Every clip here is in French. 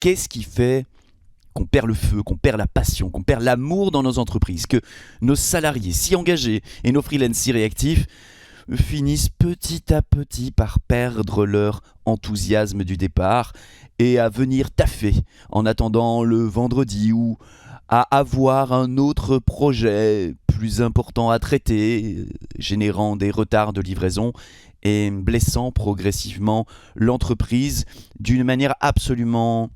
Qu'est-ce qui fait qu'on perd le feu, qu'on perd la passion, qu'on perd l'amour dans nos entreprises, que nos salariés si engagés et nos freelances si réactifs finissent petit à petit par perdre leur enthousiasme du départ et à venir taffer en attendant le vendredi ou à avoir un autre projet plus important à traiter, générant des retards de livraison et blessant progressivement l'entreprise d'une manière absolument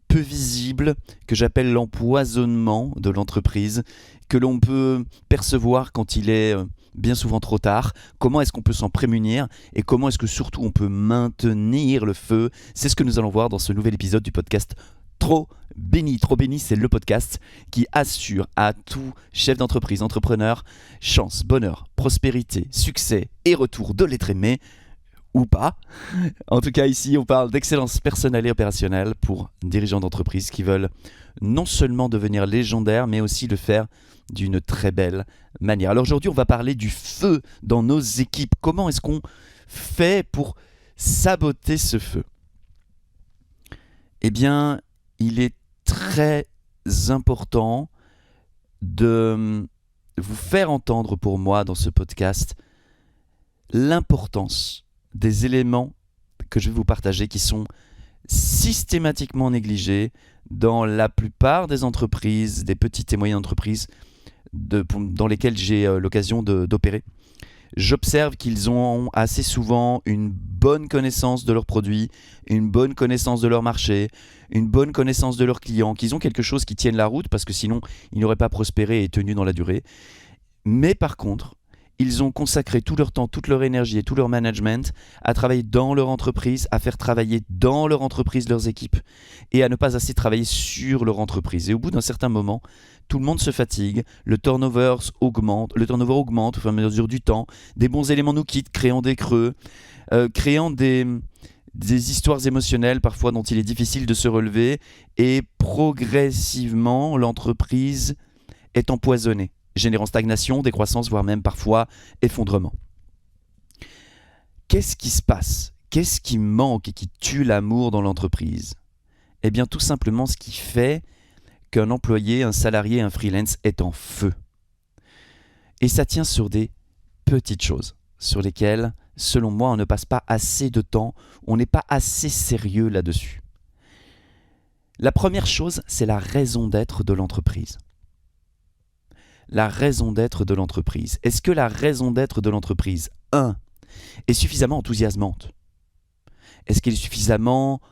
peu visible, que j'appelle l'empoisonnement de l'entreprise, que l'on peut percevoir quand il est bien souvent trop tard. Comment est-ce qu'on peut s'en prémunir et comment est-ce que surtout on peut maintenir le feu? C'est ce que nous allons voir dans ce nouvel épisode du podcast Trop Béni. Trop Béni, c'est le podcast qui assure à tout chef d'entreprise, entrepreneur, chance, bonheur, prospérité, succès et retour de l'être aimé, ou pas. En tout cas, ici, on parle d'excellence personnelle et opérationnelle pour dirigeants d'entreprise qui veulent non seulement devenir légendaires, mais aussi le faire d'une très belle manière. Alors aujourd'hui, on va parler du feu dans nos équipes. Comment est-ce qu'on fait pour saboter ce feu? Eh bien, il est très important de vous faire entendre pour moi dans ce podcast l'importance des éléments que je vais vous partager qui sont systématiquement négligés dans la plupart des entreprises, des petites et moyennes entreprises dans lesquelles j'ai l'occasion d'opérer. J'observe qu'ils ont assez souvent une bonne connaissance de leurs produits, une bonne connaissance de leur marché, une bonne connaissance de leurs clients, qu'ils ont quelque chose qui tienne la route parce que sinon ils n'auraient pas prospéré et tenu dans la durée. Mais par contre, ils ont consacré tout leur temps, toute leur énergie et tout leur management à travailler dans leur entreprise, à faire travailler dans leur entreprise leurs équipes et à ne pas assez travailler sur leur entreprise. Et au bout d'un certain moment, tout le monde se fatigue, le turnover augmente au fur et à mesure du temps, des bons éléments nous quittent, créant des creux, créant des histoires émotionnelles parfois dont il est difficile de se relever et progressivement l'entreprise est empoisonnée, générant stagnation, décroissance, voire même parfois effondrement. Qu'est-ce qui se passe? Qu'est-ce qui manque et qui tue l'amour dans l'entreprise? Eh bien tout simplement ce qui fait qu'un employé, un salarié, un freelance est en feu. Et ça tient sur des petites choses sur lesquelles, selon moi, on ne passe pas assez de temps, on n'est pas assez sérieux là-dessus. La première chose, c'est la raison d'être de l'entreprise. La raison d'être de l'entreprise. Est-ce que la raison d'être de l'entreprise, est suffisamment enthousiasmante? Est-ce qu'elle est suffisamment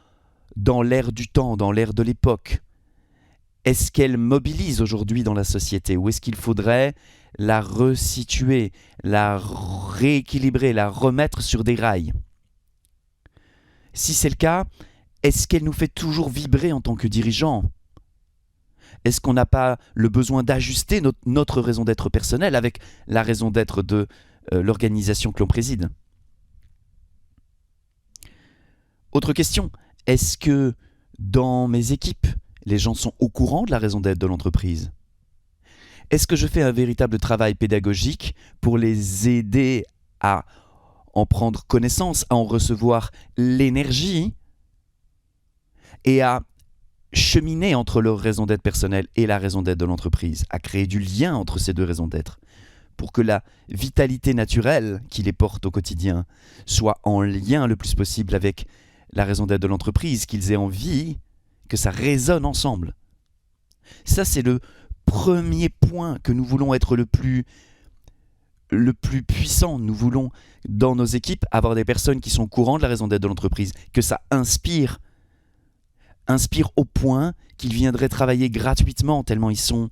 dans l'air du temps, dans l'air de l'époque? Est-ce qu'elle mobilise aujourd'hui dans la société ou est-ce qu'il faudrait la resituer, la rééquilibrer, la remettre sur des rails? Si c'est le cas, est-ce qu'elle nous fait toujours vibrer en tant que dirigeant? Est-ce qu'on n'a pas le besoin d'ajuster notre raison d'être personnelle avec la raison d'être de l'organisation que l'on préside? Autre question, est-ce que dans mes équipes, les gens sont au courant de la raison d'être de l'entreprise? Est-ce que je fais un véritable travail pédagogique pour les aider à en prendre connaissance, à en recevoir l'énergie et à cheminer entre leur raison d'être personnelle et la raison d'être de l'entreprise, à créer du lien entre ces deux raisons d'être, pour que la vitalité naturelle qui les porte au quotidien soit en lien le plus possible avec la raison d'être de l'entreprise, qu'ils aient envie que ça résonne ensemble. Ça, c'est le premier point que nous voulons être le plus puissant. Nous voulons, dans nos équipes, avoir des personnes qui sont au courant de la raison d'être de l'entreprise, que ça inspire au point qu'ils viendraient travailler gratuitement, tellement ils sont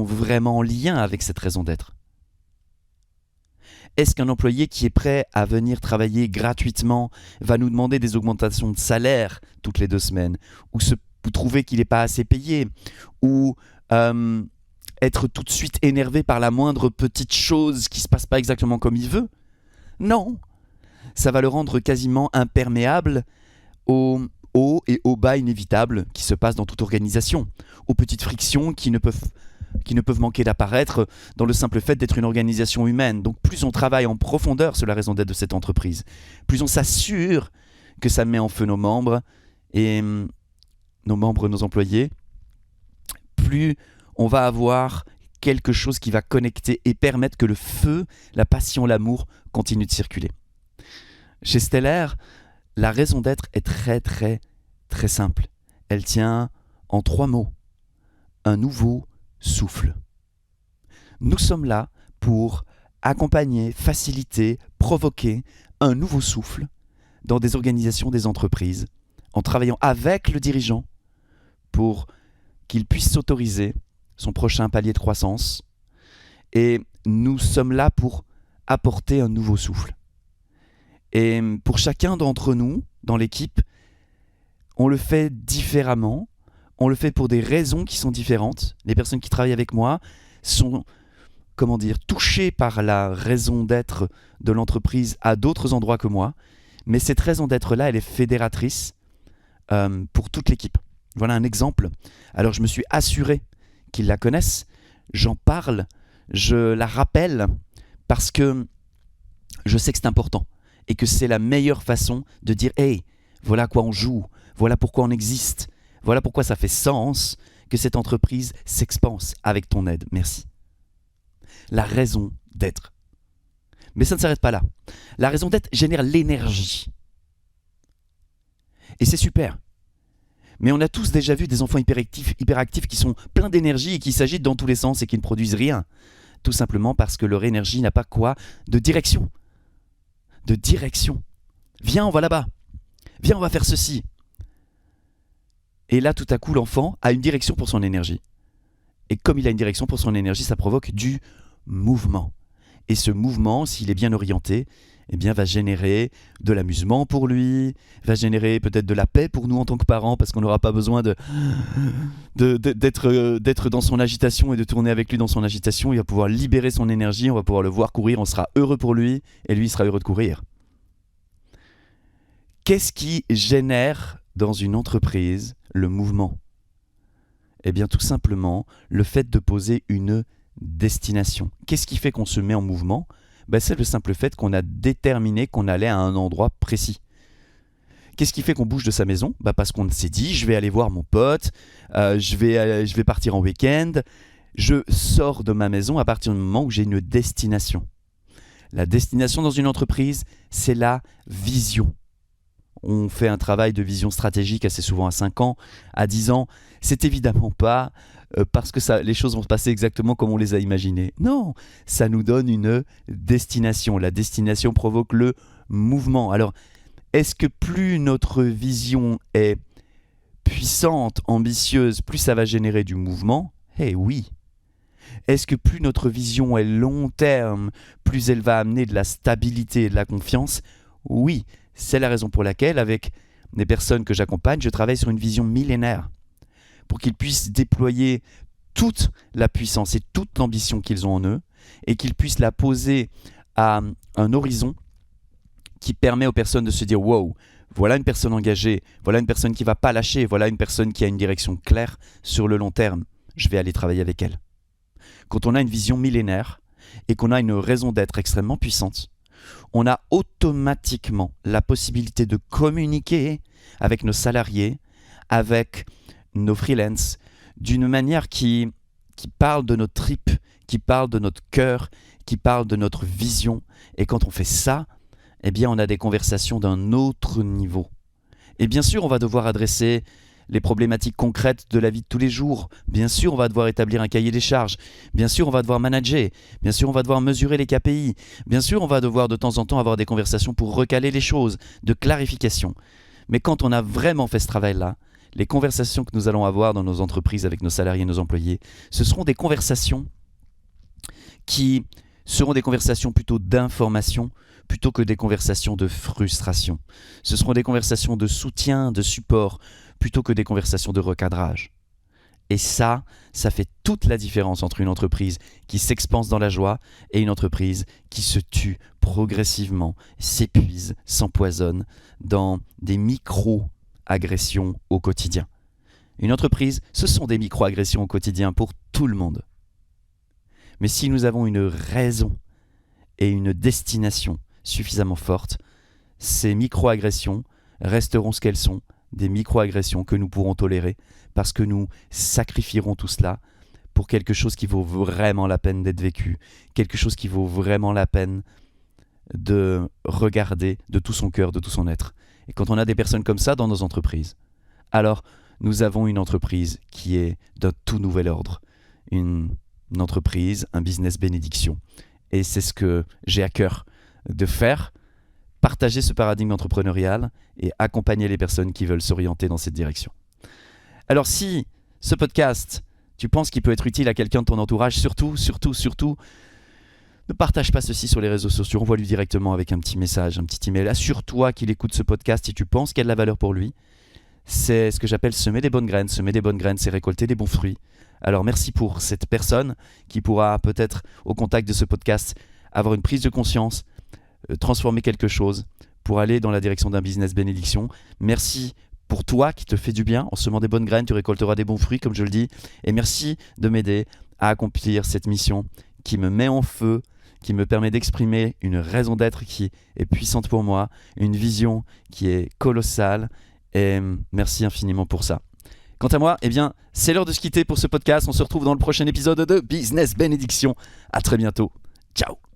vraiment en lien avec cette raison d'être. Est-ce qu'un employé qui est prêt à venir travailler gratuitement va nous demander des augmentations de salaire toutes les 2 semaines, ou trouver qu'il n'est pas assez payé, ou être tout de suite énervé par la moindre petite chose qui ne se passe pas exactement comme il veut? Non, ça va le rendre quasiment imperméable aux hauts et aux bas inévitables qui se passent dans toute organisation, aux petites frictions qui ne peuvent manquer d'apparaître dans le simple fait d'être une organisation humaine. Donc plus on travaille en profondeur sur la raison d'être de cette entreprise, plus on s'assure que ça met en feu nos membres et nos membres, nos employés, plus on va avoir quelque chose qui va connecter et permettre que le feu, la passion, l'amour continuent de circuler. Chez Stellar, la raison d'être est très très très simple. Elle tient en 3 mots. Un nouveau souffle. Nous sommes là pour accompagner, faciliter, provoquer un nouveau souffle dans des organisations, des entreprises, en travaillant avec le dirigeant pour qu'il puisse s'autoriser son prochain palier de croissance. Et nous sommes là pour apporter un nouveau souffle. Et pour chacun d'entre nous, dans l'équipe, on le fait différemment. On le fait pour des raisons qui sont différentes. Les personnes qui travaillent avec moi sont, touchées par la raison d'être de l'entreprise à d'autres endroits que moi. Mais cette raison d'être-là, elle est fédératrice pour toute l'équipe. Voilà un exemple. Alors je me suis assuré qu'ils la connaissent. J'en parle, je la rappelle parce que je sais que c'est important et que c'est la meilleure façon de dire « Hey, voilà à quoi on joue, voilà pourquoi on existe, voilà pourquoi ça fait sens que cette entreprise s'expanse avec ton aide. Merci. » La raison d'être. Mais ça ne s'arrête pas là. La raison d'être génère l'énergie. Et c'est super. Mais on a tous déjà vu des enfants hyperactifs qui sont pleins d'énergie et qui s'agitent dans tous les sens et qui ne produisent rien. Tout simplement parce que leur énergie n'a pas quoi ? De direction. De direction. Viens, on va là-bas. Viens, on va faire ceci. Et là, tout à coup, l'enfant a une direction pour son énergie. Et comme il a une direction pour son énergie, ça provoque du mouvement. Et ce mouvement, s'il est bien orienté, eh bien, va générer de l'amusement pour lui, va générer peut-être de la paix pour nous en tant que parents, parce qu'on n'aura pas besoin d'être dans son agitation et de tourner avec lui dans son agitation. Il va pouvoir libérer son énergie, on va pouvoir le voir courir, on sera heureux pour lui, et lui il sera heureux de courir. Qu'est-ce qui génère dans une entreprise le mouvement ? Eh bien, tout simplement, le fait de poser une destination. Qu'est-ce qui fait qu'on se met en mouvement ? C'est le simple fait qu'on a déterminé qu'on allait à un endroit précis. Qu'est-ce qui fait qu'on bouge de sa maison ? Parce qu'on s'est dit, je vais aller voir mon pote, je vais partir en week-end. Je sors de ma maison à partir du moment où j'ai une destination. La destination dans une entreprise, c'est la vision. On fait un travail de vision stratégique assez souvent à 5 ans, à 10 ans. C'est évidemment pas parce que les choses vont se passer exactement comme on les a imaginées. Non, ça nous donne une destination. La destination provoque le mouvement. Alors, est-ce que plus notre vision est puissante, ambitieuse, plus ça va générer du mouvement ? Eh oui. Est-ce que plus notre vision est long terme, plus elle va amener de la stabilité et de la confiance ? Oui. C'est la raison pour laquelle, avec les personnes que j'accompagne, je travaille sur une vision millénaire pour qu'ils puissent déployer toute la puissance et toute l'ambition qu'ils ont en eux et qu'ils puissent la poser à un horizon qui permet aux personnes de se dire « Wow, voilà une personne engagée, voilà une personne qui ne va pas lâcher, voilà une personne qui a une direction claire sur le long terme. Je vais aller travailler avec elle. » Quand on a une vision millénaire et qu'on a une raison d'être extrêmement puissante, on a automatiquement la possibilité de communiquer avec nos salariés, avec nos freelances, d'une manière qui parle de notre tripes, qui parle de notre cœur, qui parle de notre vision. Et quand on fait ça, eh bien, on a des conversations d'un autre niveau. Et bien sûr, on va devoir adresser les problématiques concrètes de la vie de tous les jours. Bien sûr, on va devoir établir un cahier des charges. Bien sûr, on va devoir manager. Bien sûr, on va devoir mesurer les KPI. Bien sûr, on va devoir de temps en temps avoir des conversations pour recaler les choses, de clarification. Mais quand on a vraiment fait ce travail-là, les conversations que nous allons avoir dans nos entreprises avec nos salariés et nos employés, ce seront des conversations qui seront des conversations plutôt d'information plutôt que des conversations de frustration. Ce seront des conversations de soutien, de support, plutôt que des conversations de recadrage. Et ça fait toute la différence entre une entreprise qui s'expanse dans la joie et une entreprise qui se tue progressivement, s'épuise, s'empoisonne dans des micro-agressions au quotidien. Une entreprise, ce sont des micro-agressions au quotidien pour tout le monde. Mais si nous avons une raison et une destination suffisamment forte, ces micro-agressions resteront ce qu'elles sont, des micro-agressions que nous pourrons tolérer parce que nous sacrifierons tout cela pour quelque chose qui vaut vraiment la peine d'être vécu, quelque chose qui vaut vraiment la peine de regarder de tout son cœur, de tout son être. Et quand on a des personnes comme ça dans nos entreprises, alors nous avons une entreprise qui est d'un tout nouvel ordre. Une entreprise, un business bénédiction. Et c'est ce que j'ai à cœur de faire, partager ce paradigme entrepreneurial et accompagner les personnes qui veulent s'orienter dans cette direction. Alors si ce podcast, tu penses qu'il peut être utile à quelqu'un de ton entourage, surtout, ne partage pas ceci sur les réseaux sociaux, envoie-lui directement avec un petit message, un petit email. Assure-toi qu'il écoute ce podcast si tu penses qu'il y a de la valeur pour lui. C'est ce que j'appelle semer des bonnes graines. Semer des bonnes graines, c'est récolter des bons fruits. Alors merci pour cette personne qui pourra peut-être, au contact de ce podcast, avoir une prise de conscience, transformer quelque chose pour aller dans la direction d'un business bénédiction. Merci pour toi qui te fait du bien. En semant des bonnes graines, tu récolteras des bons fruits, comme je le dis. Et merci de m'aider à accomplir cette mission qui me met en feu, qui me permet d'exprimer une raison d'être qui est puissante pour moi, une vision qui est colossale. Et merci infiniment pour ça. Quant à moi, c'est l'heure de se quitter pour ce podcast. On se retrouve dans le prochain épisode de Business Bénédiction. À très bientôt. Ciao.